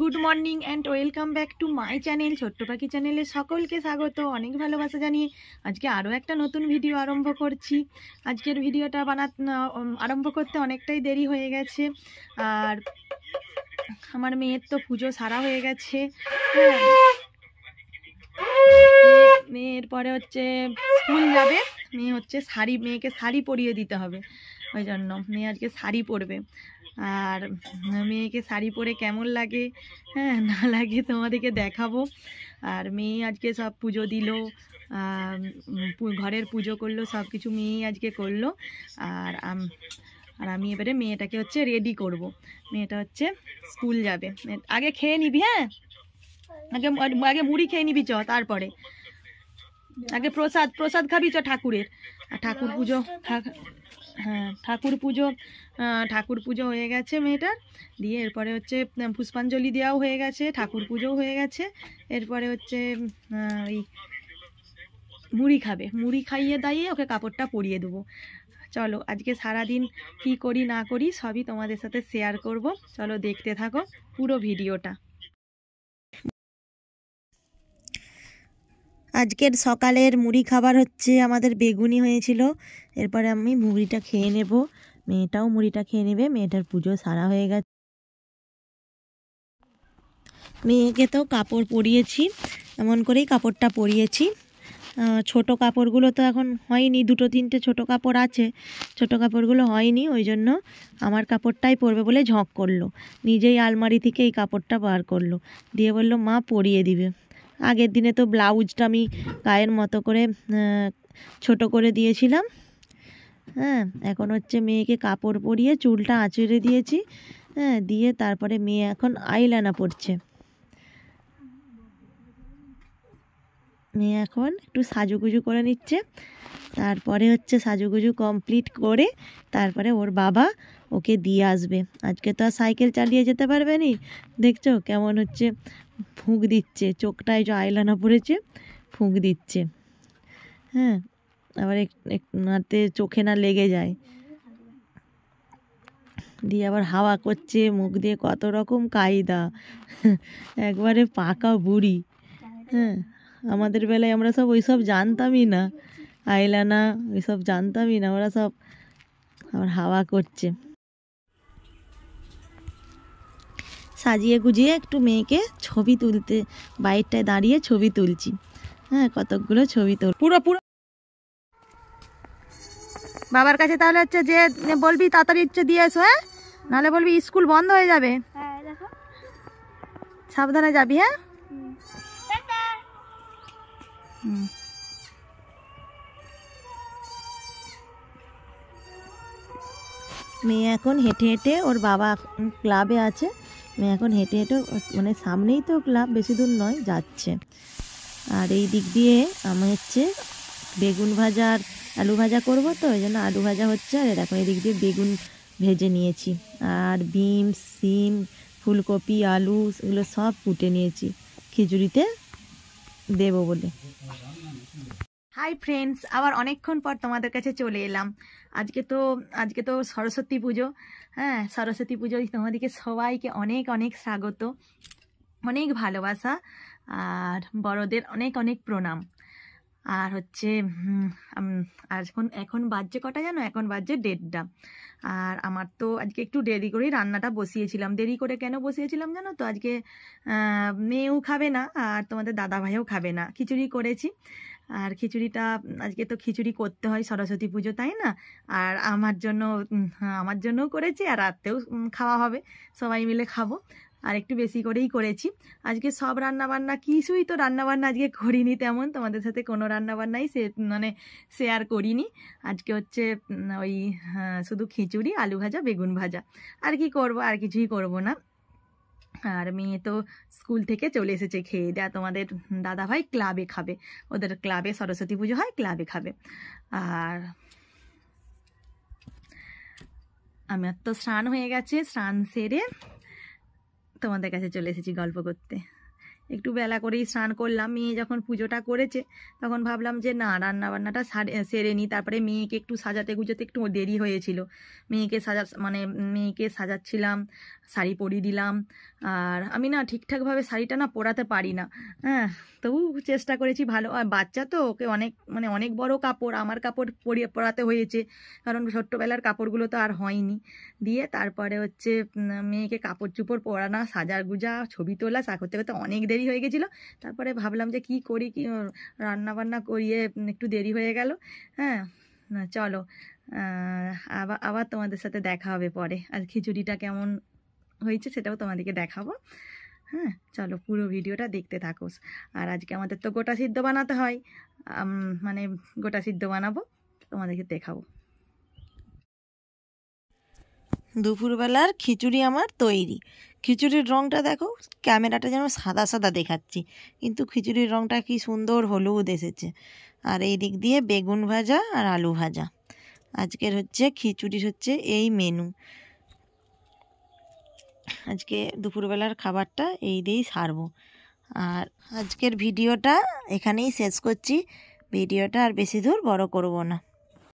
Good morning and welcome back to my channel ছোট্ট পাখি চ্যানেলে সকলকে স্বাগত। অনেক ভালোবাসা জানিয়ে আজকে আরও একটা নতুন ভিডিও আরম্ভ করছি। আজকের ভিডিওটা আরম্ভ করতে অনেকটাই দেরি হয়ে গেছে, আর আমার মেয়ের তো পুজো সারা হয়ে গেছে। মেয়ের পরে হচ্ছে স্কুল যাবে, মেয়েকে শাড়ি পরিয়ে দিতে হবে, ওই জন্য মেয়ে আজকে শাড়ি পরবে। আর মেয়েকে শাড়ি পরে কেমন লাগে না লাগে তোমাদেরকে দেখাবো। আর মেয়ে আজকে সব পুজো দিল, ঘরের পুজো করলো, সব কিছু মেয়ে আজকে করলো। আর আমি এবারে মেয়েটাকে হচ্ছে রেডি করব। মেয়েটা হচ্ছে স্কুল যাবে। আগে খেয়ে নিবি, হ্যাঁ আগে মুড়ি খেয়ে নিবি চ, তারপরে আগে প্রসাদ খাবি চ ঠাকুরের। ঠাকুর পুজো, হ্যাঁ ঠাকুর পুজো হয়ে গেছে মেয়েটার, দিয়ে এরপরে হচ্ছে পুষ্পাঞ্জলি দেওয়াও হয়ে গেছে, ঠাকুর পুজোও হয়ে গেছে। এরপরে হচ্ছে ওই মুড়ি খাবে, মুড়ি খাইয়ে দাইয়ে ওকে কাপড়টা পরিয়ে দেবো। চলো আজকে সারাদিন কি করি না করি সবই তোমাদের সাথে শেয়ার করব। চলো দেখতে থাকো পুরো ভিডিওটা। আজকের সকালের মুড়ি খাবার হচ্ছে আমাদের বেগুনি হয়েছিল। এরপরে আমি মুড়িটা খেয়ে নেব, মেয়েটাও মুড়িটা খেয়ে নেবে। মেয়েটার পুজো সারা হয়ে গেছে। মেয়েকে তো কাপড় পরিয়েছি, এমন করেই কাপড়টা পরিয়েছি। ছোট কাপড়গুলো তো এখন হয়নি, দুটো তিনটে ছোট কাপড় আছে, ছোট কাপড়গুলো হয়নি, ওই জন্য আমার কাপড়টাই পরবে বলে ঝঁক করলো। নিজেই আলমারি থেকে এই কাপড়টা বার করলো, দিয়ে বললো মা পরিয়ে দিবে। আগের দিনে তো ব্লাউজটা আমি গায়ের মতো করে ছোট করে দিয়েছিলাম। এখন হচ্ছে মেয়েকে কাপড় পরিয়ে চুলটা আঁচড়ে দিয়েছি, দিয়ে তারপরে মেয়ে এখন আইলাইনার পরছে। মেয়ে এখন একটু সাজুগুজু করে নিচ্ছে, তারপরে হচ্ছে সাজুগুজু কমপ্লিট করে তারপরে ওর বাবা ওকে দিয়ে আসবে। আজকে তো আর সাইকেল চালিয়ে যেতে পারবে না, দেখছো কেমন হচ্ছে ফুঁক দিচ্ছে, চোখটায় যে আইলাইনার পরেছে ফুঁক দিচ্ছে। আবার নাতে চোখে না লেগে যায়, দিয়ে আবার হাওয়া করছে মুখ দিয়ে, কত রকম কায়দা, একবারে পাকা বুড়ি। আমাদের বেলায় আমরা সব ওইসব জানতামই না, আইলাইনার ওইসব জানতামই না, ওরা সব আবার হাওয়া করছে। সাজিয়ে গুজিয়ে একটু মেয়েকে ছবি তুলতে বাইরটায় দাঁড়িয়ে ছবি তুলছি। কতকগুলো ছবি পুরো বাবার কাছে তাহলে হচ্ছে যে বলবি তাড়াতাড়ি হচ্ছে দিয়ে এসো, নাহলে বলবি স্কুল বন্ধ হয়ে যাবে। সাবধানে যাবি, হ্যাঁ। মেয়ে এখন হেঁটে হেঁটে, ওর বাবা ক্লাবে আছে, মেয়ে এখন হেঁটে হেঁটে মানে সামনেই তো ক্লাব, বেশি দূর নয়, যাচ্ছে। আর এই দিক দিয়ে আমি হচ্ছে বেগুন ভাজা আর আলু ভাজা করবো, তো ওই জন্য আলু ভাজা হচ্ছে। আর দেখো এদিক দিয়ে বেগুন ভেজে নিয়েছি, আর বিম, সিম, ফুলকপি, আলু এগুলো সব কুটে নিয়েছি খিচুড়িতে দেবো বলে। হাই ফ্রেন্ডস, আবার অনেকক্ষণ পর তোমাদের কাছে চলে এলাম। আজকে তো সরস্বতী পুজো। সরস্বতী পুজোয় তোমাদেরকে সবাইকে অনেক অনেক স্বাগত, অনেক ভালোবাসা, আর বড়দের অনেক অনেক প্রণাম। আর হচ্ছে আর এখন বাজছে কটা জানো? এখন বাজছে 1:30। আর আমার তো আজকে একটু দেরি করেই রান্নাটা বসিয়েছিলাম। দেরি করে কেন বসিয়েছিলাম জানো তো? আজকে মেয়েও খাবে না, আর তোমাদের দাদা ভাইও খাবে না। খিচুড়ি করেছি, আর খিচুড়িটা আজকে তো খিচুড়ি করতে হয় সরস্বতী পুজো, তাই না? আর আমার জন্যও করেছি, আর রাতেও খাওয়া হবে, সবাই মিলে খাবো। আর একটু বেশি করেই করেছি। আজকে সব রান্নাবান্না কিছুই তো রান্নাবান্না আজকে করিনি তেমন, তোমাদের সাথে কোনো রান্নাবান্নাই শেয়ার করিনি। আজকে হচ্ছে ওই শুধু খিচুড়ি, আলু ভাজা, বেগুন ভাজা, আর কি করব, আর কিছুই করব না। আর মেয়ে তো স্কুল থেকে চলে এসেছে খেয়ে দেয়া। তোমাদের দাদাভাই ক্লাবে খাবে, ওদের ক্লাবে সরস্বতী পুজো হয়, ক্লাবে খাবে। আর আমার তো স্নান হয়ে গেছে, স্নান সেরে তোমাদের কাছে চলে এসেছি গল্প করতে। একটু বেলা করেই স্নান করলাম। মেয়ে যখন পুজোটা করেছে তখন ভাবলাম যে না, রান্নাবান্নাটা সেরে নিই, তারপরে মেয়েকে একটু সাজাতে গুজাতে একটু দেরি হয়েছিল। মেয়েকে সাজাচ্ছিলাম, শাড়ি পরিয়ে দিলাম। আর আমি না ঠিকঠাকভাবে শাড়িটা না পরাতে পারি না, হ্যাঁ, তবু চেষ্টা করেছি ভালো। আর বাচ্চা তো, ওকে অনেক মানে অনেক বড় কাপড়, আমার কাপড় পরাতে হয়েছে, কারণ ছোট্টবেলার কাপড়গুলো তো আর হয়নি। দিয়ে তারপরে হচ্ছে মেয়েকে কাপড় চোপড় পরানো, সাজা গুজা, ছবি তোলা করতে করতে অনেক দেরি হয়ে গেছিলো। তারপরে ভাবলাম যে কি করি, কি রান্না বান্না করিয়ে একটু দেরি হয়ে গেল। হ্যাঁ, চলো আবার আবার তোমাদের সাথে দেখা হবে পরে। আর খিচুড়িটা কেমন হয়েছে সেটাও তোমাদেরকে দেখাবো। হ্যাঁ, চলো পুরো ভিডিওটা দেখতে থাকো। আর আজকে আমাদের তো গোটা সিদ্ধ বানাতে হয়, মানে গোটা সিদ্ধ বানাবো, তোমাদেরকে দেখাবো। দুপুরবেলার খিচুড়ি আমার তৈরি। খিচুড়ির রঙটা দেখো, ক্যামেরাটা যেন সাদা সাদা দেখাচ্ছি, কিন্তু খিচুড়ির রঙটা কি সুন্দর হলুদ এসেছে। আর এই দিক দিয়ে বেগুন ভাজা আর আলু ভাজা। আজকের হচ্ছে খিচুড়ির হচ্ছে এই মেনু। আজকে দুপুরবেলার খাবারটা এই দিয়েই সারবো। আর আজকের ভিডিওটা এখানেই শেষ করছি। ভিডিওটা আর বেশি দূর বড় করব না।